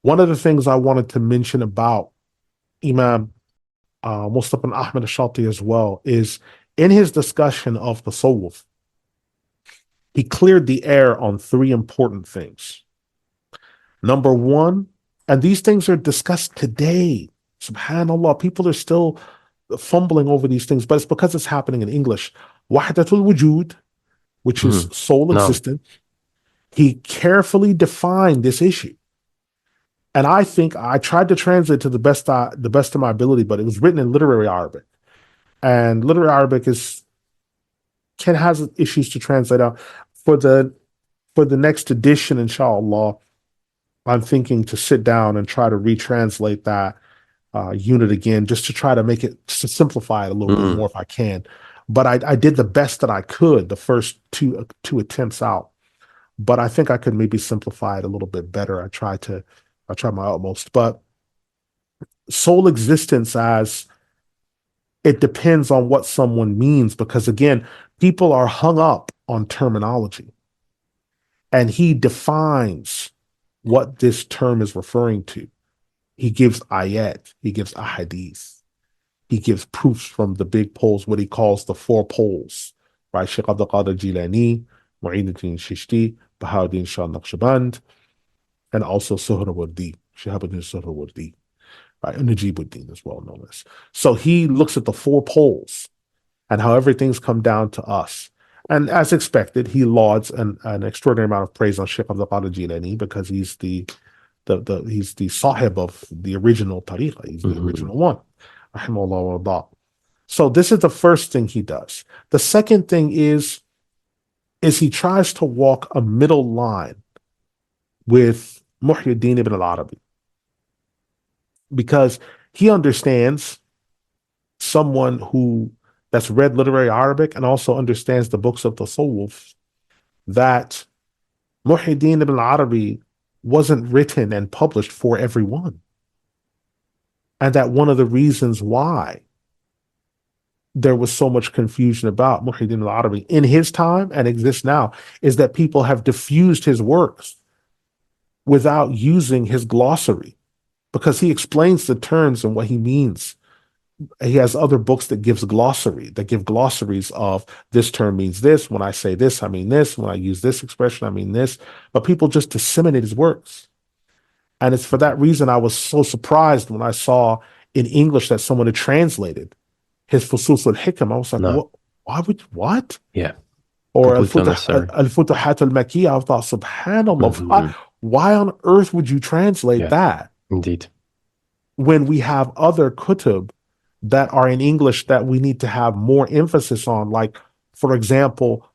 One of the things I wanted to mention about Imam Mustafa Ahmad Ash-Shatti as well is in his discussion of the Tasawwuf, he cleared the air on three important things. Number one, and these things are discussed today. Subhanallah, people are still fumbling over these things, but it's because it's happening in English. Wahdatul wujud, which is sole No. existence. He carefully defined this issue. And I think I tried to translate to the best of my ability, but it was written in literary Arabic. And literary Arabic has issues to translate out. For the next edition, inshallah, I'm thinking to sit down and try to retranslate that unit again, just to try to make it, just to simplify it a little bit more if I can. But I did the best that I could the first two attempts out. But I think I could maybe simplify it a little bit better. I tried my utmost. But sole existence, as it depends on what someone means, because again, people are hung up on terminology. And he defines what this term is referring to. He gives ayat, he gives ahadith, he gives proofs from the big poles, what he calls the four poles, right? Shaikh Abdul Qadir Al-Jilani, Mu'inuddin Chishti, Bahauddin Shah Naqshband, and also Suhrawardi, Shihabuddin Suhrawardi, right? And Najibuddin is well known as. So he looks at the four poles and how everything's come down to us. And as expected, he lauds an extraordinary amount of praise on Shaikh Abdul Qadir Al-Jilani because he's the sahib of the original tariqah. He's the original one. So this is the first thing he does. The second thing is he tries to walk a middle line with Muhyiddin ibn al-Arabi, because he understands someone that's read literary Arabic and also understands the books of the Tasawwuf, that Muhyiddin ibn al-Arabi wasn't written and published for everyone. And that one of the reasons why there was so much confusion about Muhyiddin al-Arabi in his time and exists now is that people have diffused his works without using his glossary, because he explains the terms and what he means. He has other books that give glossaries of this term means this. When I say this, I mean this. When I use this expression, I mean this. But people just disseminate his works. And it's for that reason I was so surprised when I saw in English that someone had translated his Fusus al-Hikam. I was like, what? Yeah. Or Al-Futuhat al-Makkiyah. I thought, subhanAllah, why on earth would you translate that? Indeed. When we have other kutub that are in English that we need to have more emphasis on. Like, for example,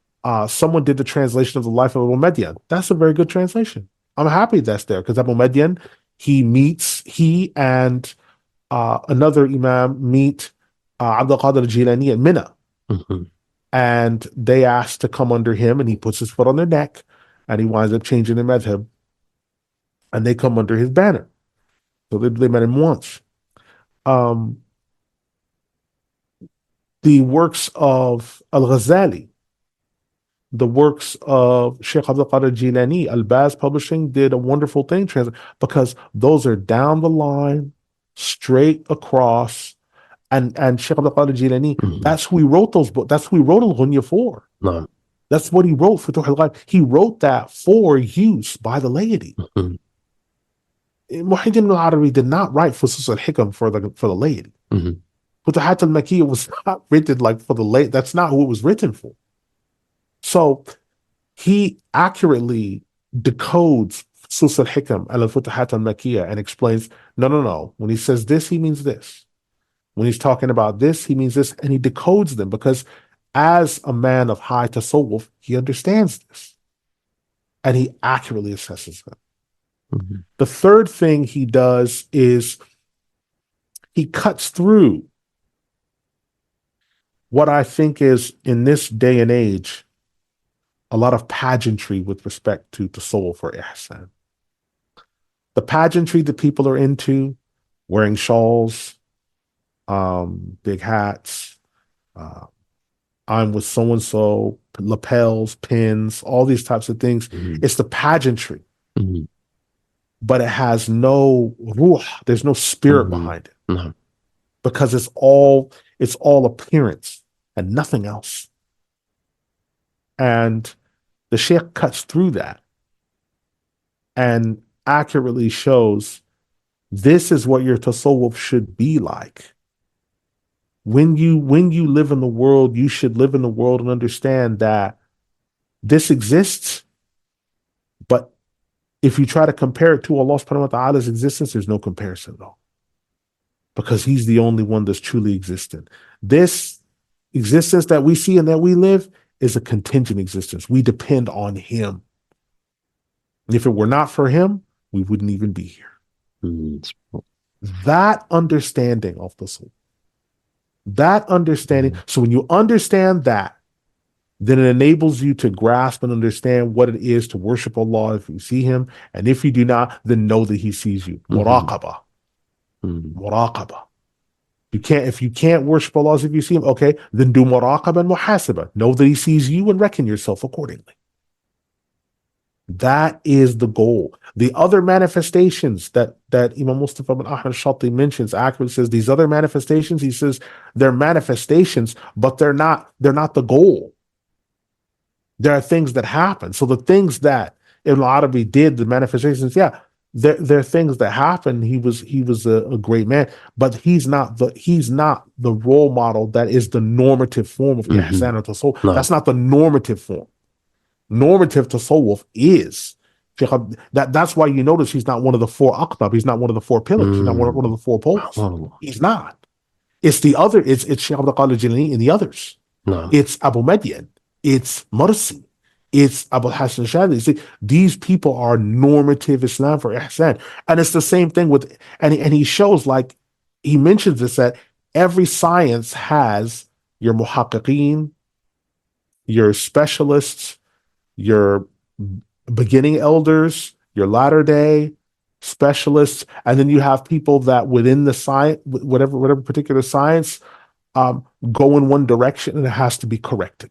someone did the translation of the life of Abu Medyan. That's a very good translation. I'm happy that's there, because Abu Medyan, he and another Imam meet Abdul Qadir Al-Jilani at Mina. And they ask to come under him, and he puts his foot on their neck, and he winds up changing their madhhab. And they come under his banner. So they met him once. The works of Al-Ghazali, the works of Shaykh Abdul Qadir Al-Jilani, Al-Baz Publishing did a wonderful thing, because those are down the line, straight across, and Shaykh Abdul Qadir Al-Jilani, that's who he wrote those books. That's who he wrote Al-Ghunya for. No. That's what he wrote for Futuh al-Ghaib. He wrote that for use by the laity. Muhyiddin al-Arabi did not write Fusus al-Hikam for the laity. Futuhat al-Makkiyah was not written like for the laity. That's not who it was written for. So he accurately decodes Fusus al-Hikam and al-Futuhat al-Makkiyah and explains, no. When he says this, he means this. When he's talking about this, he means this. And he decodes them, because as a man of high tasawwuf, he understands this. And he accurately assesses them. The third thing he does is he cuts through what I think is, in this day and age, a lot of pageantry with respect to tasawwuf or ihsan. The pageantry that people are into, wearing shawls, big hats, I'm with so-and-so, lapels, pins, all these types of things. It's the pageantry. but it has no ruh. There's no spirit behind it No. because it's all appearance and nothing else. And the Sheikh cuts through that and accurately shows this is what your tasawwuf should be like. When you live in the world, you should live in the world and understand that this exists, but if you try to compare it to Allah subhanahu wa ta'ala's existence, there's no comparison at all. Because he's the only one that's truly existent. This existence that we see and that we live is a contingent existence. We depend on him. And if it were not for him, we wouldn't even be here. That understanding of the soul. That understanding. So when you understand that, then it enables you to grasp and understand what it is to worship Allah if you see him. And if you do not, then know that he sees you. Muraqabah. Muraqabah. If you can't worship Allah as if you see him, okay, then do muraqabah and muhasabah. Know that he sees you and reckon yourself accordingly. That is the goal. The other manifestations that Imam Mustafa Ash-Shatti mentions, accurately says these other manifestations, he says they're manifestations, but they're not the goal. There are things that happen. So the things that Ibn Arabi did, the manifestations, they're things that happen. He was a great man, but he's not the role model that is the normative form of ihsan or tasawwuf. No. That's not the normative form. Normative tasawwuf is that's why you notice he's not one of the four aqtab. He's not one of the four pillars. He's not one of the four poles. He's not. It's the other. It's Shaikh Abdul Qadir Al-Jilani and the others. No. It's Abu Madyan. It's Mursi. It's Hasan Al-Hanbali. These people are normative Islam for ihsan. And it's the same thing with, and he shows, like, he mentions this, that every science has your muhaqqiqeen, your specialists, your beginning elders, your latter day specialists, and then you have people that within the science, whatever particular science, go in one direction and it has to be corrected.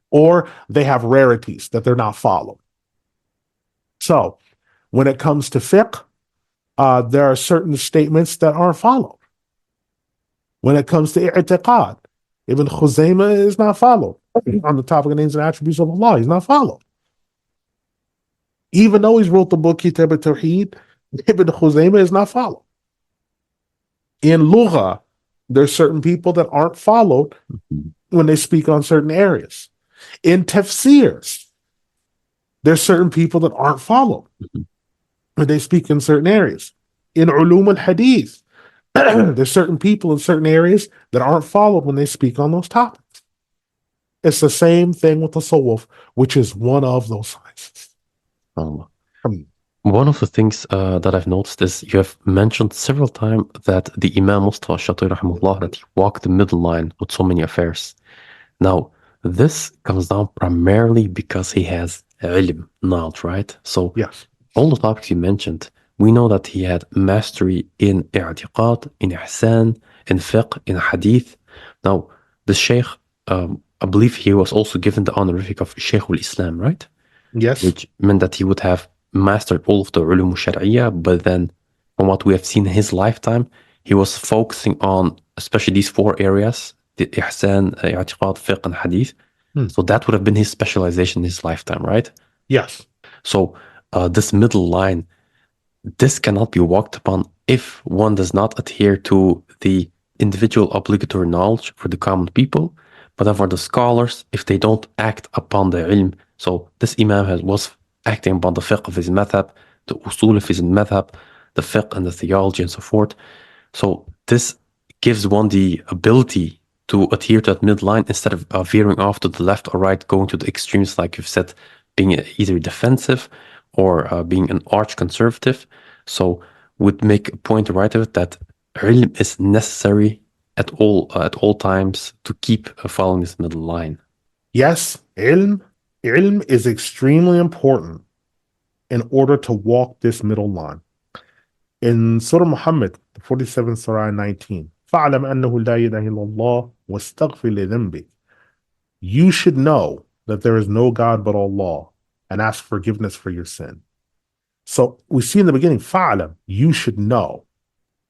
Or they have rarities that they're not followed. So when it comes to fiqh, there are certain statements that aren't followed. When it comes to i'tiqad, Ibn Khuzaymah is not followed. On the topic of names and attributes of Allah, he's not followed. Even though he's wrote the book Kitab al-Tawheed, Ibn Khuzaymah is not followed. In Lugha, there's certain people that aren't followed when they speak on certain areas. In tafsirs, there's certain people that aren't followed when they speak in certain areas. In ulum al-hadith, there's certain people in certain areas that aren't followed when they speak on those topics. It's the same thing with tasawwuf, which is one of those sciences. One of the things that I've noticed is you have mentioned several times that the Imam Mustafa Ash-Shatti rahimahullah, that he walked the middle line with so many affairs. Now, this comes down primarily because he has ilm, knowledge, right? So yes, all the topics you mentioned, we know that he had mastery in i'tiqad, in ihsan, in fiqh, in hadith. Now, the Shaykh, I believe he was also given the honorific of Shaykh al-Islam, right? Yes. Which meant that he would have mastered all of the ulum al-Shar'iyya, but then from what we have seen in his lifetime, he was focusing on especially these four areas, the ihsan, i'tiqad, fiqh, and hadith. So that would have been his specialization in his lifetime, right? Yes. So this middle line, this cannot be walked upon if one does not adhere to the individual obligatory knowledge for the common people, but then for the scholars, if they don't act upon the ilm. So this imam was acting upon the fiqh of his madhab, the usul of his madhab, the fiqh and the theology and so forth. So this gives one the ability to adhere to that midline instead of veering off to the left or right, going to the extremes, like you've said, being either defensive or being an arch conservative. So would make a point to write of it that ilm is necessary at all times to keep following this middle line. Yes, ilm is extremely important in order to walk this middle line. In Surah Muhammad, the 47th Surah 19, فَعْلَمْ أَنَّهُ لَا إِلَهَ إِلَّا اللَّهُ وَاسْتَغْفِرْ لِذَنْبِكَ. You should know that there is no God but Allah, and ask forgiveness for your sin. So we see in the beginning, fa'lam, you should know.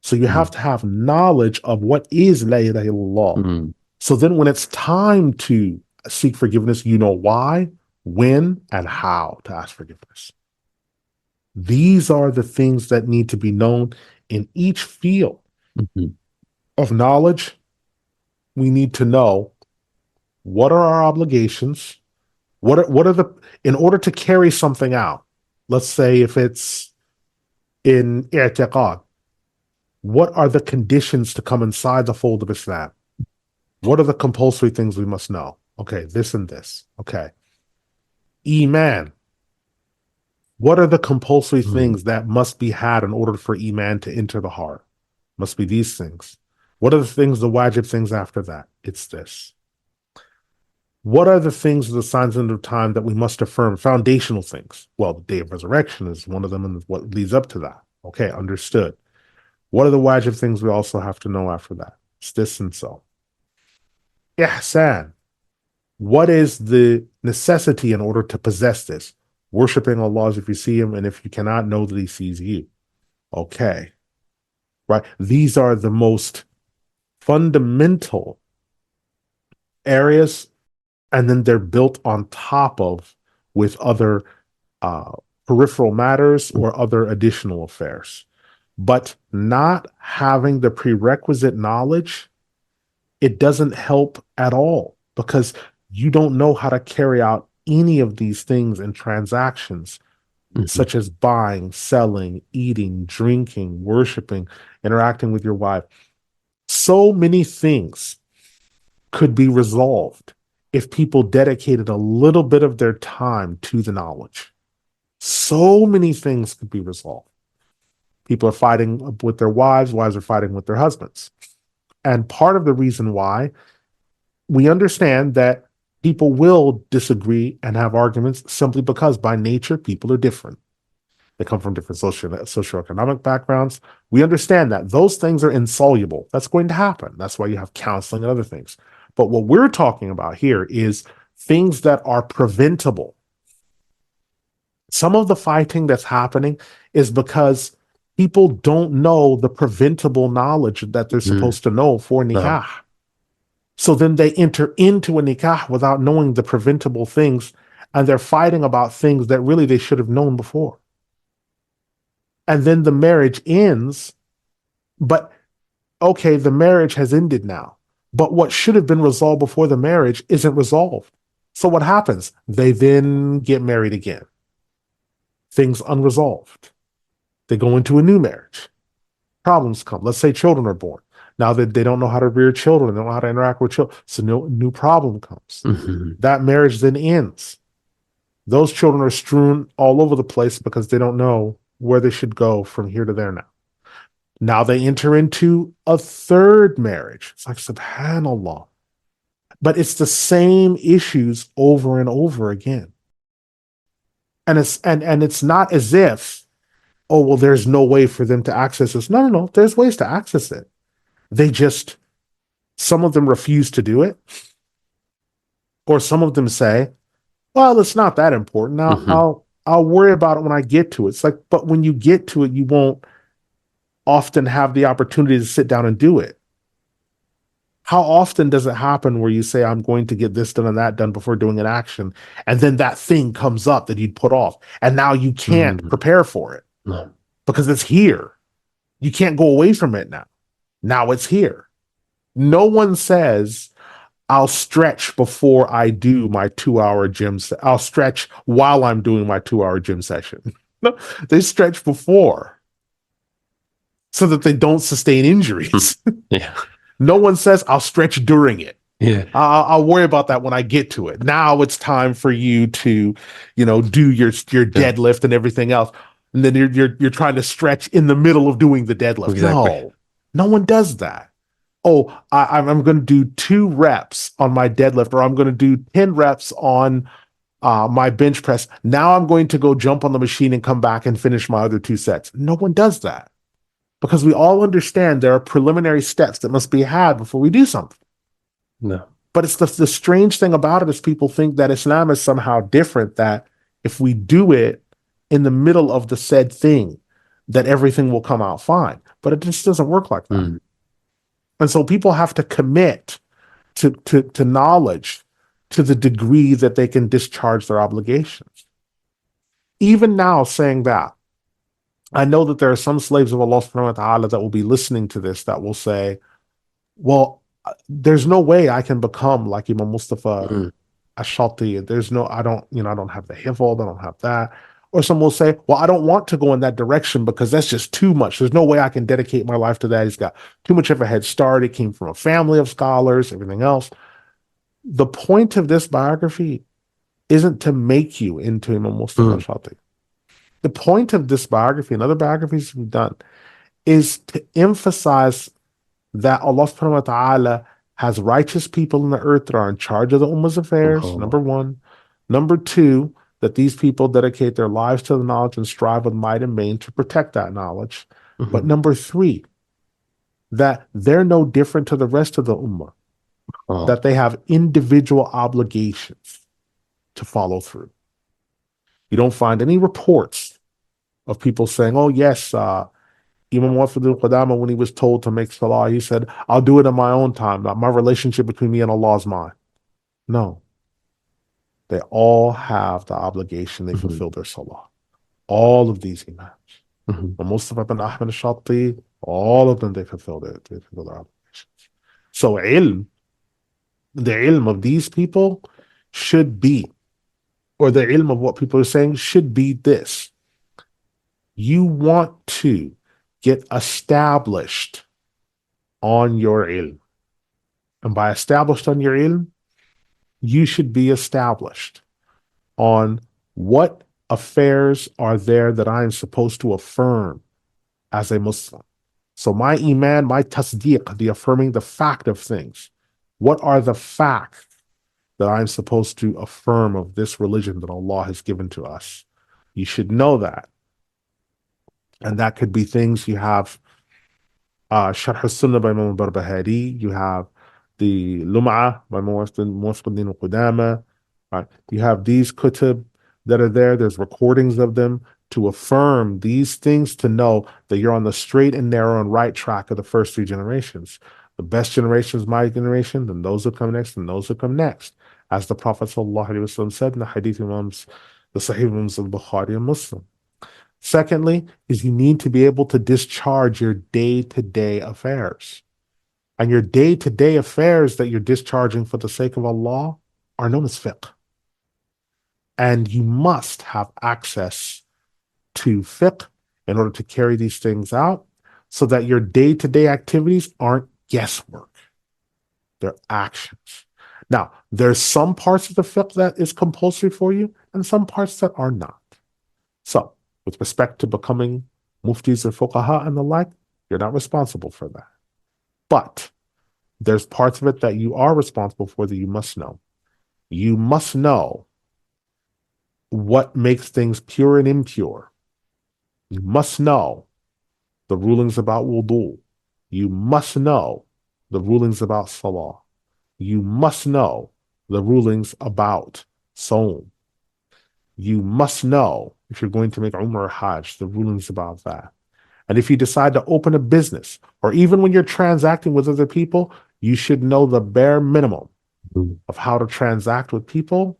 So you have to have knowledge of what is la ilaha illallah. So then when it's time to seek forgiveness, you know why, when, and how to ask forgiveness. These are the things that need to be known in each field of knowledge. We need to know what are our obligations, in order to carry something out. Let's say if it's in i'tiqad, what are the conditions to come inside the fold of Islam? What are the compulsory things we must know? Okay, this and this. Okay. Iman. What are the compulsory things that must be had in order for Iman to enter the heart? Must be these things. What are the things, the wajib things after that? It's this. What are the things, the signs of the time that we must affirm? Foundational things. Well, the day of resurrection is one of them and what leads up to that. Okay, understood. What are the wajib things we also have to know after that? It's this and so. Ihsan. What is the necessity in order to possess this? Worshipping Allah as if you see him, and if you cannot, know that he sees you. Okay. Right? These are the most fundamental areas, and then they're built on top of with other peripheral matters or other additional affairs. But not having the prerequisite knowledge, it doesn't help at all, because you don't know how to carry out any of these things in transactions, such as buying, selling, eating, drinking, worshiping, interacting with your wife. So many things could be resolved if people dedicated a little bit of their time to the knowledge. So many things could be resolved. People are fighting with their wives are fighting with their husbands. And part of the reason why, we understand that people will disagree and have arguments simply because by nature, people are different. They come from different socioeconomic backgrounds. We understand that those things are insoluble. That's going to happen. That's why you have counseling and other things. But what we're talking about here is things that are preventable. Some of the fighting that's happening is because people don't know the preventable knowledge that they're supposed to know for nikah. So then they enter into a nikah without knowing the preventable things, and they're fighting about things that really they should have known before. And then the marriage ends, but okay, the marriage has ended now. But what should have been resolved before the marriage isn't resolved. So what happens? They then get married again. Things unresolved. They go into a new marriage. Problems come. Let's say children are born. Now that they don't know how to rear children, they don't know how to interact with children. So no new problem comes. That marriage then ends. Those children are strewn all over the place because they don't know where they should go from here to there now. Now they enter into a third marriage. It's like, subhanAllah. But it's the same issues over and over again. And it's not as if, oh, well, there's no way for them to access this. No. There's ways to access it. They just, some of them refuse to do it. Or some of them say, well, it's not that important. I'll worry about it when I get to it. It's like, but when you get to it, you won't often have the opportunity to sit down and do it. How often does it happen where you say, I'm going to get this done and that done before doing an action, and then that thing comes up that you'd put off, and now you can't prepare for it because it's here. You can't go away from it now. Now it's here. No one says, I'll stretch before I do my 2-hour gym. I'll stretch while I'm doing my 2-hour gym session. No, they stretch before so that they don't sustain injuries. Yeah. No one says, I'll stretch during it. Yeah. I'll worry about that when I get to it. Now it's time for you to, do your deadlift and everything else. And then you're trying to stretch in the middle of doing the deadlift. Exactly. No one does that. Oh, I'm going to do 2 reps on my deadlift, or I'm going to do 10 reps on my bench press. Now I'm going to go jump on the machine and come back and finish my other 2 sets. No one does that, because we all understand there are preliminary steps that must be had before we do something. No. But it's the strange thing about it is people think that Islam is somehow different, that if we do it in the middle of the said thing that everything will come out fine. But it just doesn't work like that. Mm. And so people have to commit to knowledge to the degree that they can discharge their obligations. Even now, saying that, I know that there are some slaves of Allah subhanahu wa ta'ala that will be listening to this that will say, well, there's no way I can become like Imam Mustafa Mm. Ash-Shatti. There's no, I don't have the hifz, I don't have that. Or some will say, well, I don't want to go in that direction because that's just too much. There's no way I can dedicate my life to that. He's got too much of a head start. He came from a family of scholars, everything else. The point of this biography isn't to make you into Imam Mustafa Mm. Ash-Shatti. The point of this biography and other biographies we've done is to emphasize that Allah subhanahu wa ta'ala has righteous people in the earth that are in charge of the Ummah's affairs, SubhanAllah. number one. Number two, that these people dedicate their lives to the knowledge and strive with might and main to protect that knowledge. But Mhm. number three, that they're no different to the rest of the Ummah, Oh. that they have individual obligations to follow through. You don't find any reports of people saying, oh, yes, Imam Mustafa Al-Qadama, when he was told to make salah, he said, I'll do it in my own time. My relationship between me and Allah is mine. No. They all have the obligation. They Mhm. fulfill their salah. All of these imams. Mhm. Mustafa bin Ahmad Ash-Shatti, all of them, they fulfill their obligations. So the ilm of these people should be, or the ilm of what people are saying should be this. You want to get established on your ilm. And by established on your ilm, you should be established on what affairs are there that I am supposed to affirm as a Muslim. So my iman, my tasdeeq, the affirming the fact of things. What are the facts that I'm supposed to affirm of this religion that Allah has given to us? You should know that. And that could be things you have Sharh al-Sunnah by Imam Barbahari. You have the Lum'ah by Muwaffiq al-Qudama. Right? You have these kutub that are there. There's recordings of them to affirm these things, to know that you're on the straight and narrow and right track of the first three generations. The best generation is my generation, then those who come next, and those who come next. As the Prophet ﷺ said in the Hadith Imams, the Sahih Imams al-Bukhari and Muslim. Secondly, is you need to be able to discharge your day-to-day affairs. And your day-to-day affairs that you're discharging for the sake of Allah are known as fiqh. And you must have access to fiqh in order to carry these things out so that your day-to-day activities aren't guesswork. They're actions. Now, there's some parts of the fiqh that is compulsory for you and some parts that are not. So, with respect to becoming muftis or fuqaha and the like, you're not responsible for that. But there's parts of it that you are responsible for that you must know. You must know what makes things pure and impure. You must know the rulings about wudu. You must know the rulings about salah. You must know the rulings about sawm. You must know, if you're going to make Umrah or Hajj, the rulings about that. And if you decide to open a business, or even when you're transacting with other people, you should know the bare minimum Mhm. of how to transact with people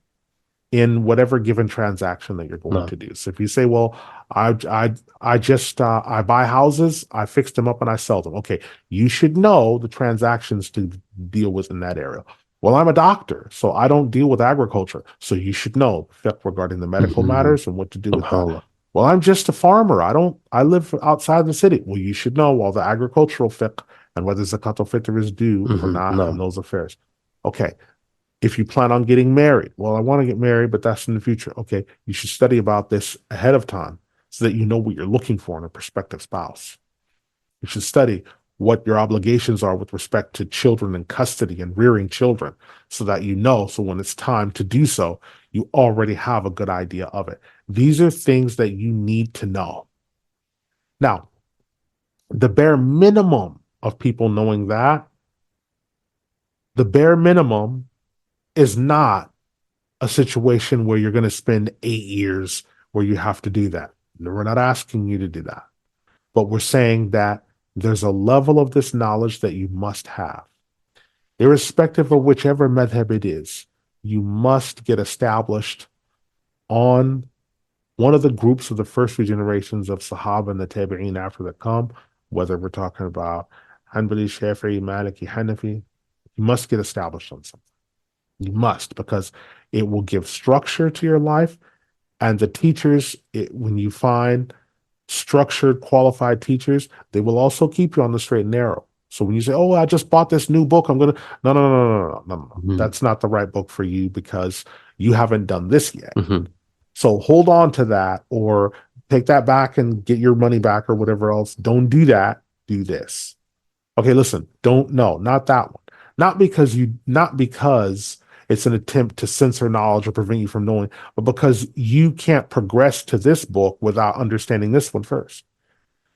in whatever given transaction that you're going No. to do. So if you say, well, I just I buy houses, I fix them up and I sell them. Okay, you should know the transactions to deal with in that area. Well, I'm a doctor, so I don't deal with agriculture. So you should know fiqh regarding the medical Mhm. matters and what to do with that. SubhanAllah. Well, I'm just a farmer. I live outside the city. Well, you should know all the agricultural fiqh and whether zakat al-fitr is due or Mhm. not and No. those affairs. Okay. If you plan on getting married, well, I want to get married, but that's in the future. Okay. You should study about this ahead of time so that you know what you're looking for in a prospective spouse. You should study what your obligations are with respect to children and custody and rearing children so that you know. So when it's time to do so, you already have a good idea of it. These are things that you need to know. Now, the bare minimum of people knowing that, the bare minimum is not a situation where you're going to spend 8 years where you have to do that. We're not asking you to do that, but we're saying that there's a level of this knowledge that you must have. Irrespective of whichever madhab it is, you must get established on one of the groups of the first few generations of Sahaba and the Tabi'een after that come, whether we're talking about Hanbali, Shafi'i, Maliki, Hanafi, you must get established on something. You must, because it will give structure to your life. And the teachers, when you find structured, qualified teachers, they will also keep you on the straight and narrow. So when you say, "Oh, I just bought this new book, I'm gonna," no. That's not the right book for you because you haven't done this yet. So hold on to that, or take that back and get your money back, or whatever else. Don't do that. Do this. Okay, listen. Not that one. Not because it's an attempt to censor knowledge or prevent you from knowing, but because you can't progress to this book without understanding this one first.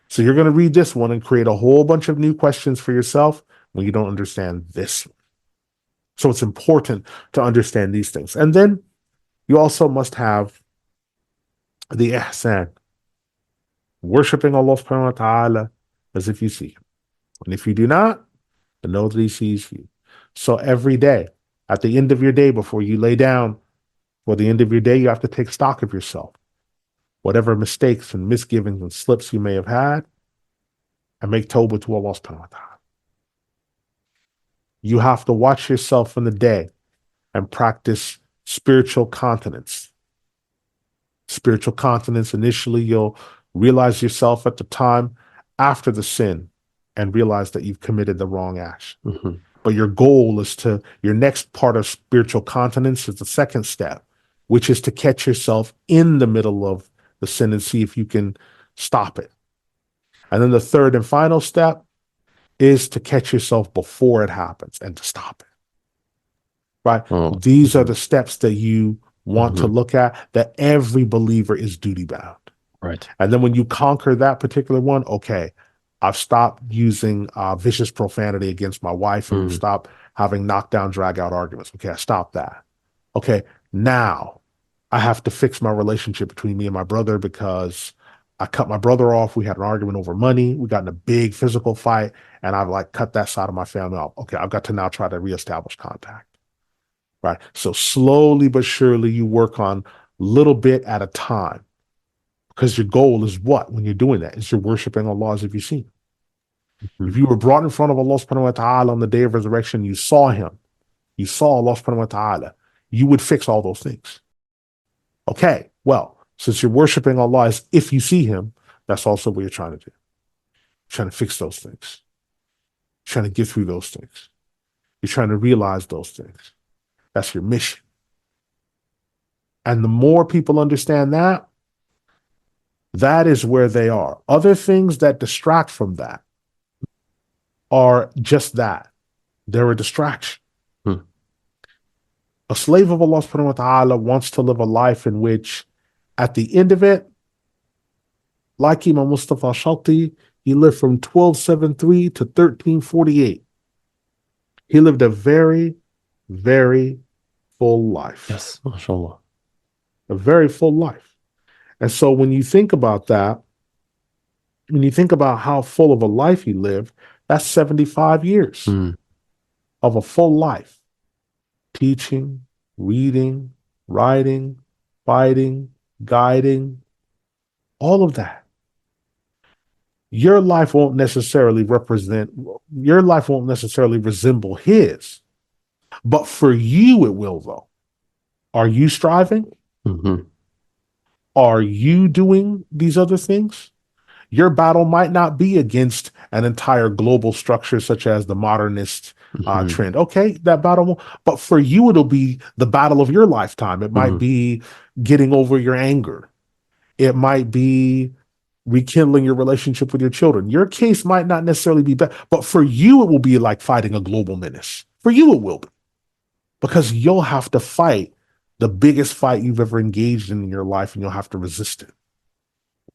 So you're going to read this one and create a whole bunch of new questions for yourself when you don't understand this one. So it's important to understand these things. And then you also must have the ihsan, worshiping Allah subhanahu wa ta'ala as if you see him. And if you do not, then know that he sees you. So every day, at the end of your day, before you lay down, for the end of your day, you have to take stock of yourself. Whatever mistakes and misgivings and slips you may have had, and make tawbah to Allah subhanahu wa ta'ala. You have to watch yourself in the day and practice spiritual continence. Spiritual continence, initially, you'll realize yourself at the time after the sin and realize that you've committed the wrong action. But your goal is your next part of spiritual continence is the second step, which is to catch yourself in the middle of the sin and see if you can stop it. And then the third and final step is to catch yourself before it happens and to stop it. Right? These are the steps that you want to look at, that every believer is duty bound. Right. And then when you conquer that particular one, okay, I've stopped using vicious profanity against my wife, and stopped having knockdown, drag out arguments. Okay, I stopped that. Okay, now I have to fix my relationship between me and my brother because I cut my brother off. We had an argument over money. We got in a big physical fight, and I've cut that side of my family off. Okay, I've got to now try to reestablish contact. Right. So slowly but surely you work on little bit at a time, because your goal is what when you're doing that is you're worshiping Allah as if you've seen him. If you were brought in front of Allah subhanahu wa ta'ala on the day of resurrection, you saw him, you saw Allah subhanahu wa ta'ala, you would fix all those things. Okay, well, since you're worshiping Allah as if you see him, that's also what you're trying to do. You're trying to fix those things. You're trying to get through those things. You're trying to realize those things. That's your mission. And the more people understand that, that is where they are. Other things that distract from that are just that. They're a distraction. A slave of Allah subhanahu wa ta'ala wants to live a life in which, at the end of it, like Imam Mustafa Ash-Shatti, he lived from 1273 to 1348. He lived a very, very full life. Yes, mashallah. A very full life. And so when you think about that, when you think about how full of a life he lived, that's 75 years of a full life. Teaching, reading, writing, fighting, guiding, all of that. Your life won't necessarily resemble his, but for you it will, though. Are you striving? Are you doing these other things? Your battle might not be against an entire global structure such as the modernist trend. Okay, that battle won't, but for you, it'll be the battle of your lifetime. It might be getting over your anger. It might be rekindling your relationship with your children. Your case might not necessarily be bad, but for you, it will be like fighting a global menace. For you, it will be, because you'll have to fight the biggest fight you've ever engaged in your life, and you'll have to resist it.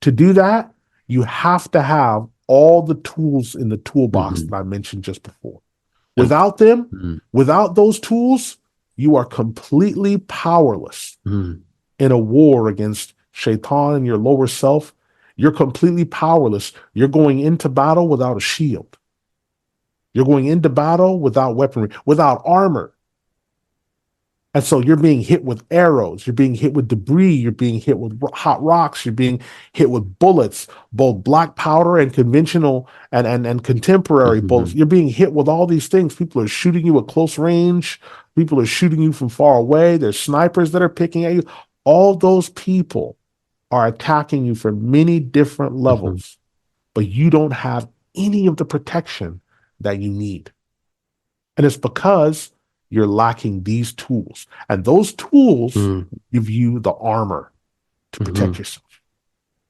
To do that, you have to have all the tools in the toolbox that I mentioned just before. Without them, without those tools, you are completely powerless in a war against shaitan and your lower self, you're completely powerless. You're going into battle without a shield. You're going into battle without weaponry, without armor. And so you're being hit with arrows, you're being hit with debris, you're being hit with hot rocks, you're being hit with bullets, both black powder and conventional and contemporary bullets. You're being hit with all these things. People are shooting you at close range. People are shooting you from far away. There's snipers that are picking at you. All those people are attacking you from many different levels, but you don't have any of the protection that you need. And it's because you're lacking these tools. And those tools give you the armor to protect yourself.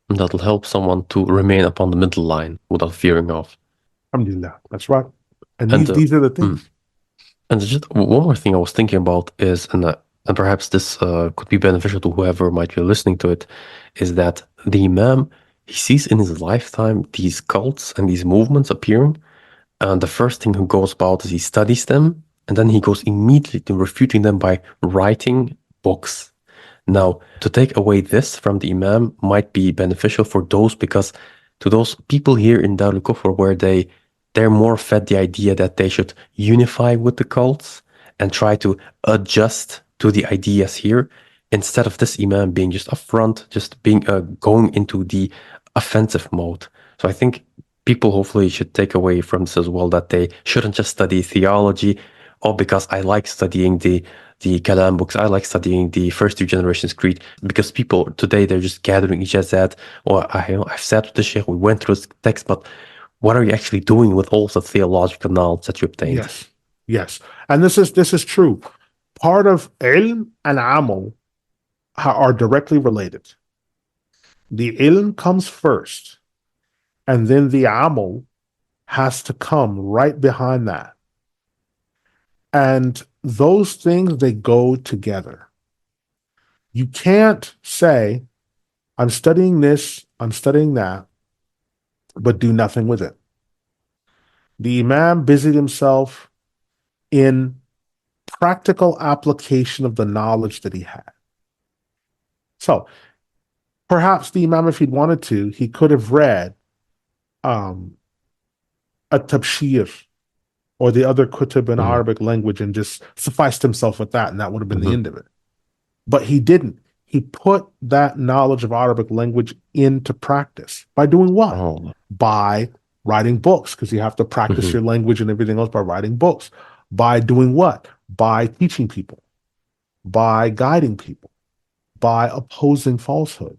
And that'll help someone to remain upon the middle line without fearing off. Alhamdulillah. That's right. And these are the things. And just one more thing I was thinking about is, and perhaps this could be beneficial to whoever might be listening to it, is that the Imam, he sees in his lifetime these cults and these movements appearing. And the first thing he goes about is he studies them, and then he goes immediately to refuting them by writing books. Now, to take away this from the Imam might be beneficial for those, because to those people here in Dar al-Kufr where they're more fed the idea that they should unify with the cults and try to adjust to the ideas here, instead of this Imam being just upfront, just being going into the offensive mode. So I think people hopefully should take away from this as well, that they shouldn't just study theology, because I like studying the Kalam books, I like studying the first two generations creed, because people today, they're just gathering ijazat, or I've sat with the Sheikh, we went through this text, but what are you actually doing with all the theological knowledge that you obtained? Yes. And this is true. Part of ilm and amal are directly related. The ilm comes first, and then the amal has to come right behind that. And those things, they go together. You can't say, I'm studying this, I'm studying that, but do nothing with it. The Imam busied himself in practical application of the knowledge that he had. So perhaps the Imam, if he'd wanted to, he could have read a tabshir or the other kutub in Arabic language and just sufficed himself with that, and that would have been the end of it. But he didn't. He put that knowledge of Arabic language into practice. By doing what? By writing books, because you have to practice your language and everything else by writing books. By doing what? By teaching people, by guiding people, by opposing falsehood.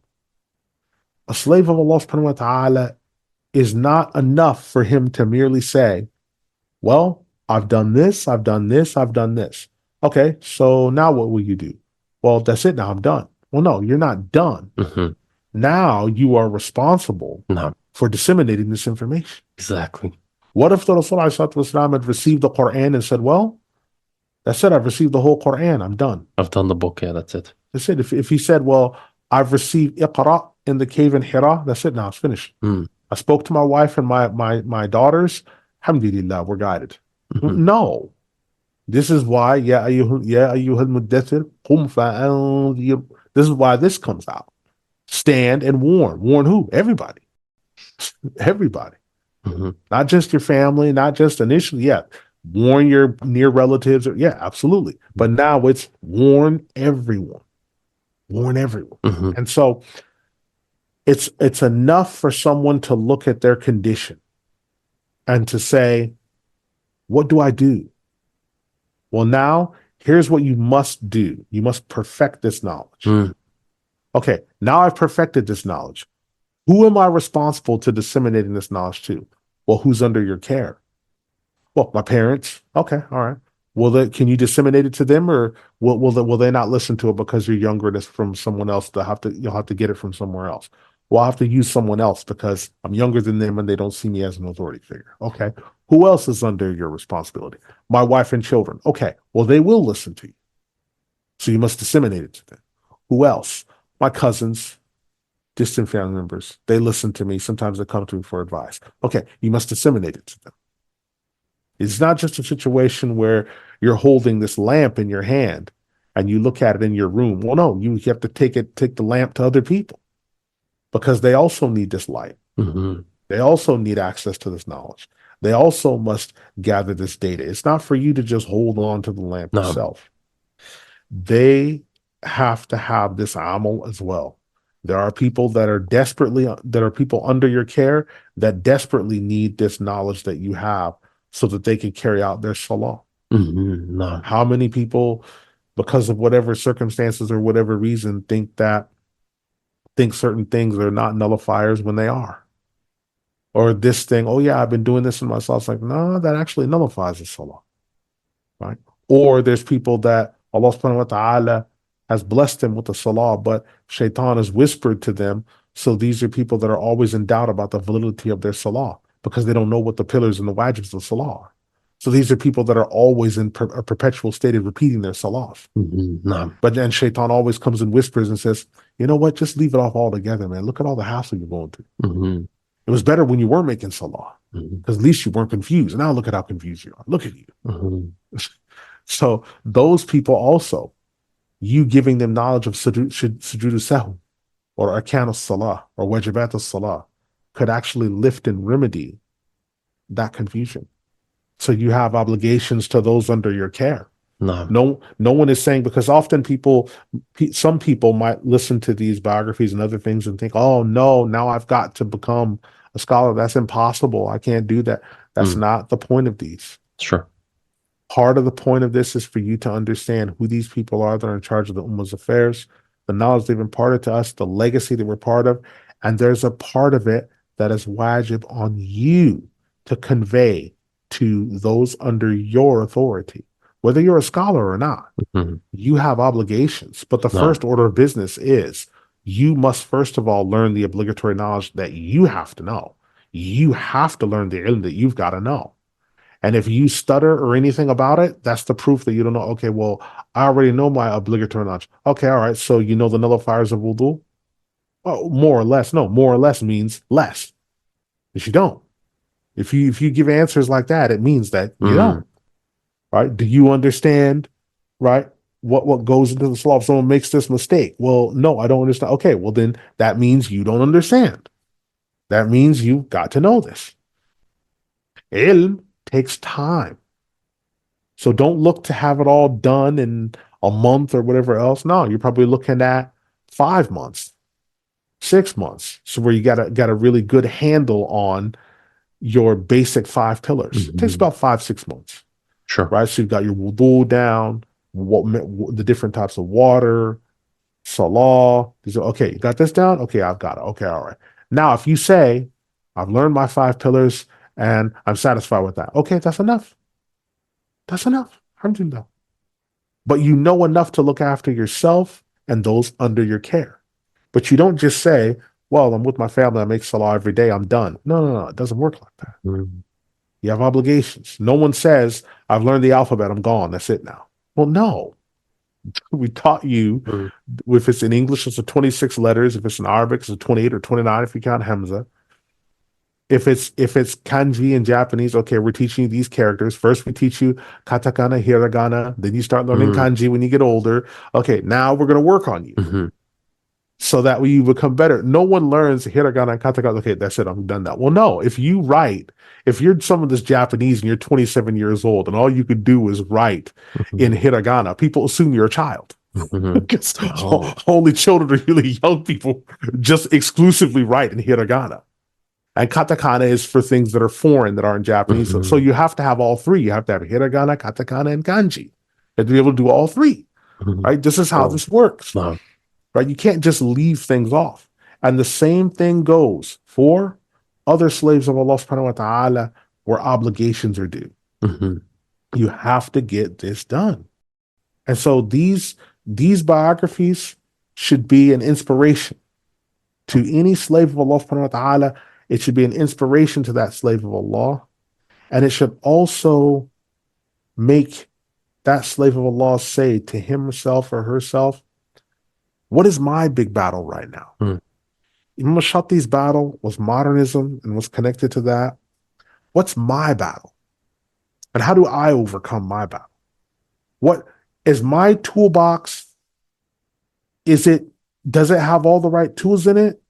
A slave of Allah subhanahu wa ta'ala is not enough for him to merely say, well, I've done this, I've done this, I've done this. Okay, so now what will you do? Well, that's it, now I'm done. Well, no, you're not done. Now you are responsible for disseminating this information. Exactly. What if the Rasul had received the Quran and said, well, that's it, I've received the whole Quran, I'm done. I've done the book, that's it. That's it. If he said, well, I've received Iqra in the cave in Hira, that's it, now it's finished. I spoke to my wife and my daughters, alhamdulillah, we're guided. No. This is why, Ya ayyuhal muddathir, qum fa'anzir. This is why this comes out. Stand and warn. Warn who? Everybody. Everybody. Not just your family, not just initially, warn your near relatives. Absolutely. But now it's warn everyone. Warn everyone. And so it's enough for someone to look at their condition and to say, what do I do? Well, now here's what you must do. You must perfect this knowledge. Okay, now I've perfected this knowledge. Who am I responsible to disseminating this knowledge to? Well, who's under your care? Well, my parents. Okay, all right. Well, can you disseminate it to them, or will they not listen to it because you're younger? That's from someone else. You'll have to get it from somewhere else. Well, I have to use someone else because I'm younger than them and they don't see me as an authority figure. Okay, who else is under your responsibility? My wife and children. Okay, well, they will listen to you, so you must disseminate it to them. Who else? My cousins, distant family members. They listen to me. Sometimes they come to me for advice. Okay, you must disseminate it to them. It's not just a situation where you're holding this lamp in your hand and you look at it in your room. Well, no, you have to take the lamp to other people because they also need this light. They also need access to this knowledge. They also must gather this data. It's not for you to just hold on to the lamp yourself. They have to have this amal as well. There are people that are people under your care that desperately need this knowledge that you have so that they can carry out their salah. How many people, because of whatever circumstances or whatever reason, think certain things are not nullifiers when they are? Or this thing, oh yeah, I've been doing this in my salah. It's like, no, that actually nullifies the salah. Right? Or there's people that Allah subhanahu wa ta'ala has blessed them with the salah, but shaitan has whispered to them. So these are people that are always in doubt about the validity of their salah because they don't know what the pillars and the wajibs of salah are. So these are people that are always in a perpetual state of repeating their salahs. But then shaitan always comes and whispers and says, you know what, just leave it off altogether, man. Look at all the hassle you're going through. It was better when you weren't making salah because at least you weren't confused. Now look at how confused you are. Look at you. So those people also, you giving them knowledge of sujood sahw or arkan al-salah or wajibat al-salah could actually lift and remedy that confusion. So you have obligations to those under your care. No one is saying, because often some people might listen to these biographies and other things and think, oh no, now I've got to become a scholar. That's impossible. I can't do that. That's not the point of these. Sure. Part of the point of this is for you to understand who these people are that are in charge of the Ummah's affairs, the knowledge they've imparted to us, the legacy that we're part of. And there's a part of it that is wajib on you to convey to those under your authority. Whether you're a scholar or not, you have obligations. But the first order of business is you must first of all learn the obligatory knowledge that you have to know. You have to learn the ilm that you've got to know. And if you stutter or anything about it, that's the proof that you don't know. Okay, well, I already know my obligatory knowledge. Okay, all right. So you know the nullifiers of wudu? Well, more or less. No, more or less means less. If you don't. If you give answers like that, it means that you don't. Right? Do you understand, right, what goes into the salah if someone makes this mistake? Well, no, I don't understand. Okay, well then that means you don't understand. That means you've got to know this. Ilm takes time. So don't look to have it all done in a month or whatever else. No, you're probably looking at 5 months, 6 months. So where you got a really good handle on your basic 5 pillars. It takes about 5-6 months. Sure. Right. So you've got your wudu down, the different types of water, salah. Okay, you got this down? Okay, I've got it. Okay, all right. Now, if you say, I've learned my 5 pillars and I'm satisfied with that. Okay, that's enough. That's enough. Alhamdulillah. But you know enough to look after yourself and those under your care. But you don't just say, well, I'm with my family, I make salah every day, I'm done. No. It doesn't work like that. You have obligations. No one says, I've learned the alphabet, I'm gone, that's it now. Well, no. We taught you, if it's in English, it's 26 letters. If it's in Arabic, it's 28 or 29 if you count Hamza. If it's kanji in Japanese, okay, we're teaching you these characters. First, we teach you katakana, hiragana. Then you start learning kanji when you get older. Okay, now we're going to work on you. So that way you become better. No one learns hiragana and katakana. Okay, that's it. I'm done now. Well, no. If you're some of this Japanese and you're 27 years old and all you could do is write in hiragana, people assume you're a child. Because only children or really young people just exclusively write in hiragana. And katakana is for things that are foreign that aren't Japanese. So you have to have all 3. You have to have hiragana, katakana, and kanji. You have to be able to do all 3. Right? This is how this works. Right? You can't just leave things off. And the same thing goes for other slaves of Allah subhanahu wa ta'ala where obligations are due. You have to get this done. And so these biographies should be an inspiration to any slave of Allah subhanahu wa ta'ala. It should be an inspiration to that slave of Allah. And it should also make that slave of Allah say to himself or herself, what is my big battle right now? Imam Ash-Shatti's battle was modernism and was connected to that. What's my battle? And how do I overcome my battle? Is my toolbox, does it have all the right tools in it?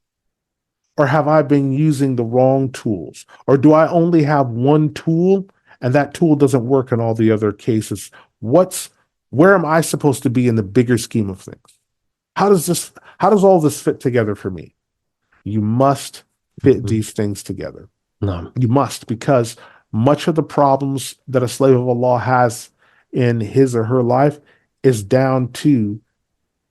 Or have I been using the wrong tools? Or do I only have one tool and that tool doesn't work in all the other cases? Where am I supposed to be in the bigger scheme of things? How does all this fit together for me? You must fit Mhm. these things together. No. You must, because much of the problems that a slave of Allah has in his or her life is down to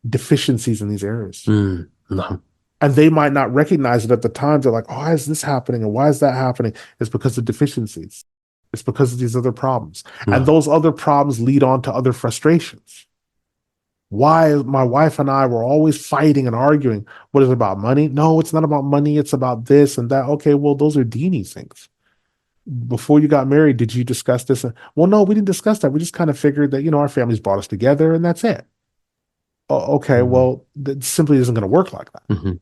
deficiencies in these areas. No. And they might not recognize it at the time. They're like, oh, why is this happening? And why is that happening? It's because of deficiencies. It's because of these other problems. And No. those other problems lead on to other frustrations. Why my wife and I were always fighting and arguing. What is it about money? No, it's not about money. It's about this and that. Okay, well, those are Dini things. Before you got married, did you discuss this? Well, no, we didn't discuss that. We just kind of figured that, our families brought us together and that's it. Oh, okay, Mhm. well, that simply isn't going to work like that. Mhm.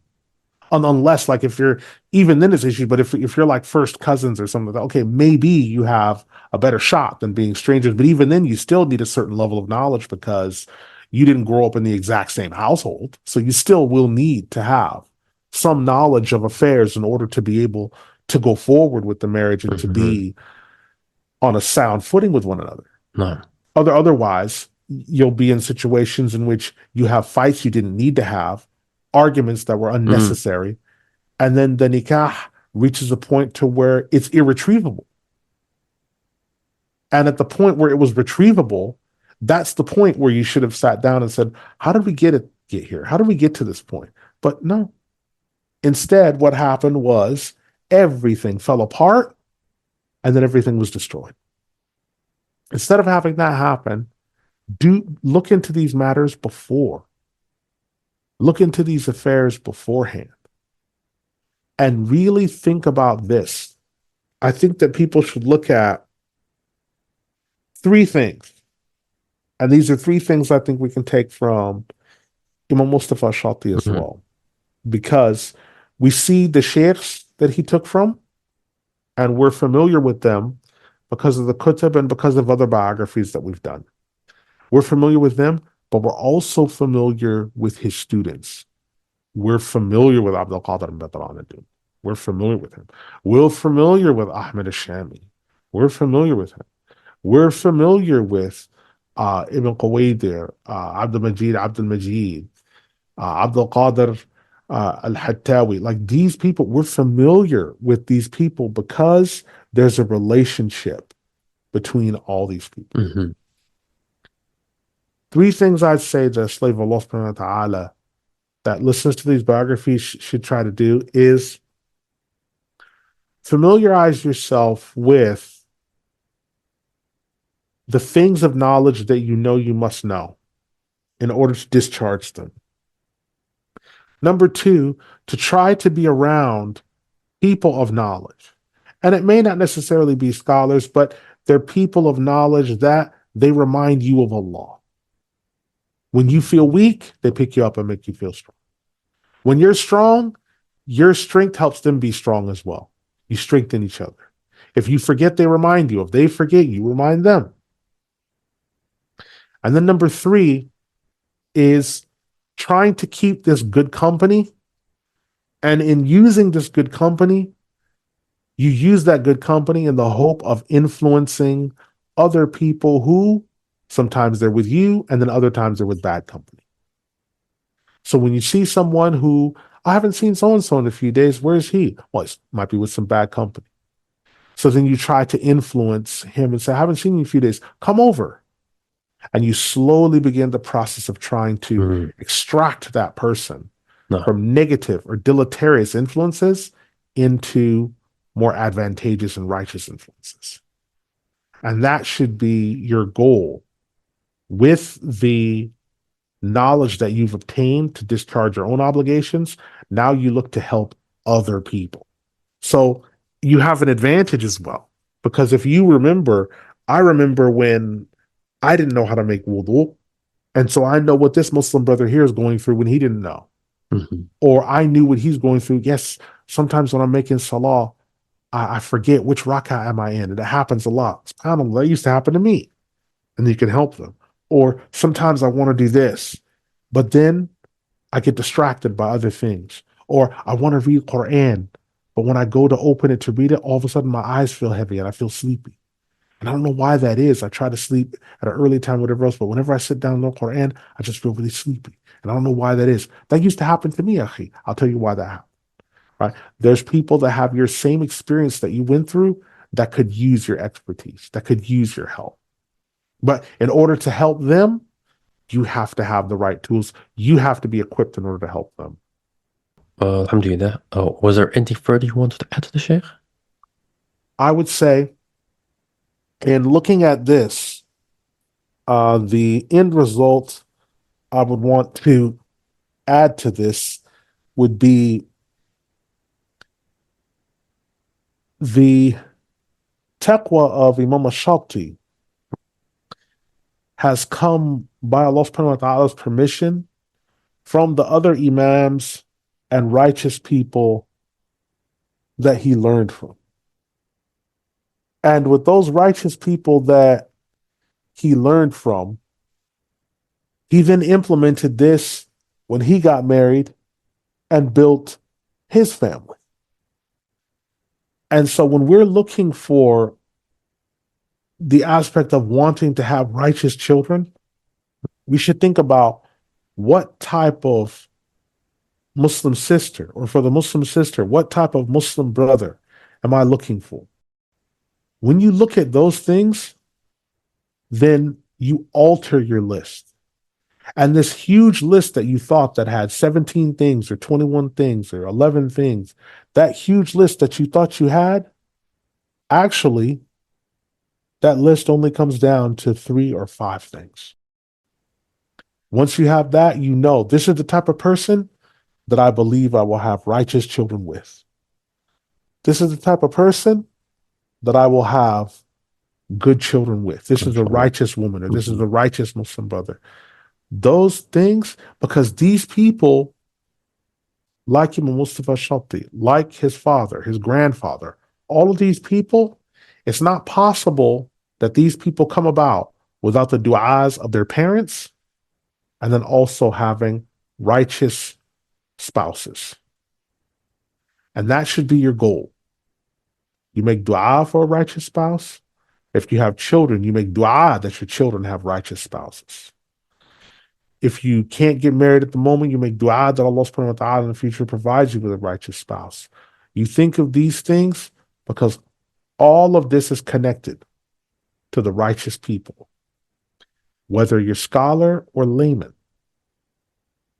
Unless, like, if you're, even then it's issue, but if you're like first cousins or something like that, okay, maybe you have a better shot than being strangers. But even then, you still need a certain level of knowledge because you didn't grow up in the exact same household. So you still will need to have some knowledge of affairs in order to be able to go forward with the marriage and to Mhm. be on a sound footing with one another. No. Otherwise, you'll be in situations in which you have fights you didn't need to have, arguments that were unnecessary, and then the nikah reaches a point to where it's irretrievable. And at the point where it was retrievable, that's the point where you should have sat down and said, how did we get here? How did we get to this point? But no. Instead, what happened was everything fell apart and then everything was destroyed. Instead of having that happen, do look into these matters before. Look into these affairs beforehand and really think about this. I think that people should look at three things. And these are three things I think we can take from Imam Mustafa Ash-Shatti as Mhm. well. Because we see the sheikhs that he took from, and we're familiar with them because of the kutub and because of other biographies that we've done. We're familiar with them, but we're also familiar with his students. We're familiar with Abdul Qadir al-Jilani. We're familiar with him. We're familiar with Ahmad al-Shami. We're familiar with him. We're familiar with Ibn Quwaydir, Abdul Majid, Abdul Qadir Al-Hattawi. Like these people, we're familiar with these people because there's a relationship between all these people. Mhm. Three things I'd say the slave of Allah subhanahu wa ta'ala that listens to these biographies should try to do is familiarize yourself with the things of knowledge that you know you must know in order to discharge them. Number two, to try to be around people of knowledge. And it may not necessarily be scholars, but they're people of knowledge that they remind you of Allah. When you feel weak, they pick you up and make you feel strong. When you're strong, your strength helps them be strong as well. You strengthen each other. If you forget, they remind you. If they forget, you remind them. And then number three is trying to keep this good company. And in using this good company, you use that good company in the hope of influencing other people who sometimes they're with you and then other times they're with bad company. So when you see someone who, I haven't seen so-and-so in a few days, where is he? Well, he might be with some bad company. So then you try to influence him and say, I haven't seen you in a few days. Come over. And you slowly begin the process of trying to Mhm. extract that person No. from negative or deleterious influences into more advantageous and righteous influences. And that should be your goal with the knowledge that you've obtained to discharge your own obligations. Now you look to help other people. So you have an advantage as well. Because if you remember, I remember when I didn't know how to make wudu. And so I know what this Muslim brother here is going through when he didn't know. Mhm. Or I knew what he's going through. Yes, sometimes when I'm making salah, I forget which rak'ah am I in. And it happens a lot. SubhanAllah, that used to happen to me. And you can help them. Or sometimes I want to do this, but then I get distracted by other things. Or I want to read Quran, but when I go to open it to read it, all of a sudden my eyes feel heavy and I feel sleepy. And I don't know why that is. I try to sleep at an early time, whatever else, but whenever I sit down and learn Quran, I just feel really sleepy. And I don't know why that is. That used to happen to me, Akhi. I'll tell you why that happened. Right? There's people that have your same experience that you went through that could use your expertise, that could use your help. But in order to help them, you have to have the right tools. You have to be equipped in order to help them. Alhamdulillah. Was there anything further you wanted to add to the Sheikh? I would say, in looking at this, the end result I would want to add to this would be the taqwa of Imam Ash-Shatti has come by Allah subhanahu wa ta'ala's permission from the other imams and righteous people that he learned from. And with those righteous people that he learned from, he then implemented this when he got married and built his family. And so when we're looking for the aspect of wanting to have righteous children, we should think about what type of Muslim sister, or for the Muslim sister, what type of Muslim brother am I looking for? When you look at those things, then you alter your list. And this huge list that you thought that had 17 things or 21 things or 11 things, that huge list that you thought you had, actually, that list only comes down to 3 or 5 things. Once you have that, you know this is the type of person that I believe I will have righteous children with. This is the type of person that I will have good children with. This is a righteous woman, or this is a righteous Muslim brother. Those things, because these people, like Imam Mustafa Ash-Shatti, like his father, his grandfather, all of these people, it's not possible that these people come about without the du'as of their parents and then also having righteous spouses. And that should be your goal. You make dua for a righteous spouse. If you have children, you make dua that your children have righteous spouses. If you can't get married at the moment, you make dua that Allah subhanahu wa ta'ala in the future provides you with a righteous spouse. You think of these things because all of this is connected to the righteous people. Whether you're scholar or layman,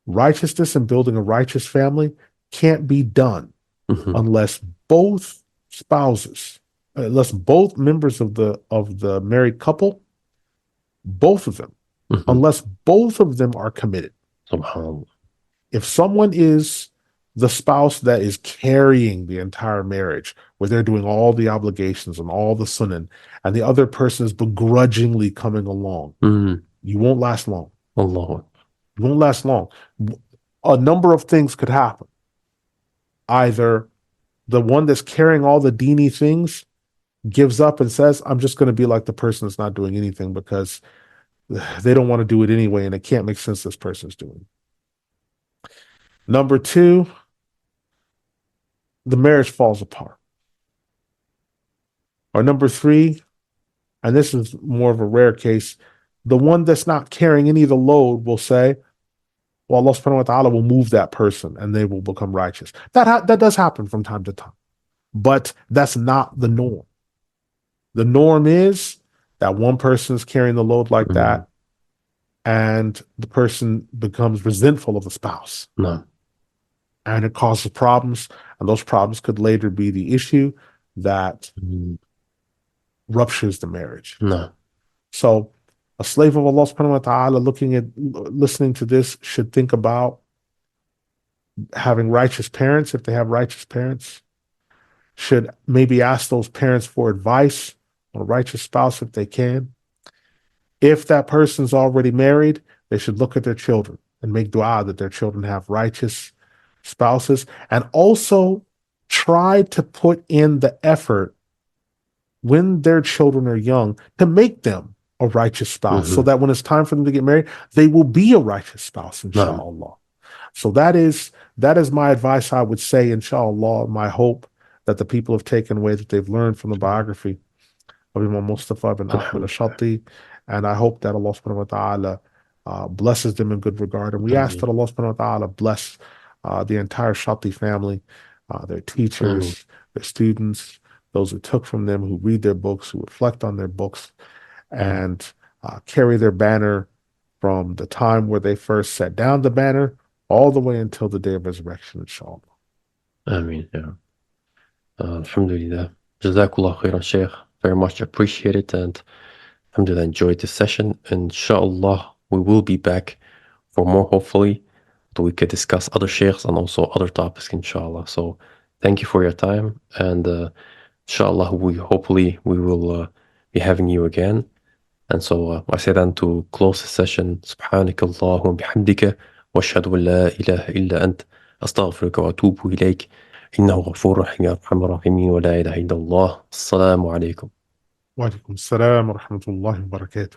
righteousness and building a righteous family can't be done unless both spouses, unless both members of the married couple, both of them, unless both of them are committed. SubhanAllah. If someone is the spouse that is carrying the entire marriage, where they're doing all the obligations and all the sunnah, and the other person is begrudgingly coming along, you won't last long. Allah. You won't last long. A number of things could happen. Either the one that's carrying all the dini things gives up and says, I'm just going to be like the person that's not doing anything because they don't want to do it anyway and it can't make sense this person's doing. Number 2, the marriage falls apart. Or number 3, and this is more of a rare case, the one that's not carrying any of the load will say, well, Allah subhanahu wa ta'ala will move that person and they will become righteous. That does happen from time to time. But that's not the norm. The norm is that one person is carrying the load like that and the person becomes resentful of the spouse. No. And it causes problems. And those problems could later be the issue that ruptures the marriage. No. So a slave of Allah subhanahu wa ta'ala listening to this should think about having righteous parents if they have righteous parents. Should maybe ask those parents for advice on a righteous spouse if they can. If that person's already married, they should look at their children and make dua that their children have righteous spouses, and also try to put in the effort when their children are young to make them a righteous spouse, so that when it's time for them to get married, they will be a righteous spouse, نعم. inshallah. So that is my advice, I would say, inshallah, my hope that the people have taken away, that they've learned from the biography of Imam Mustafa bin Ahmad Ash-Shatti, and I hope that Allah subhanahu wa ta'ala blesses them in good regard. And we ask that Allah subhanahu wa ta'ala bless the entire Shatti family, their teachers, their students, those who took from them, who read their books, who reflect on their books, and carry their banner from the time where they first set down the banner all the way until the day of resurrection, inshallah. Ameen. Yeah. Alhamdulillah. Jazakallah khairan, Shaykh. Very much appreciate it, and alhamdulillah, enjoyed this session. Inshallah, we will be back for more, hopefully, so we could discuss other sheikhs and also other topics, inshallah. So thank you for your time, and inshallah, hopefully we will be having you again. And so I say then to close the session, سبحانك اللهم بحمدك واشهد ان لا اله الا انت استغفرك واتوب اليك انه غفور رحيم يا ارحم الراحمين ولا اله الا الله. السلام عليكم. Wa alaikum salam wa rahmatullahi wa barakatuh.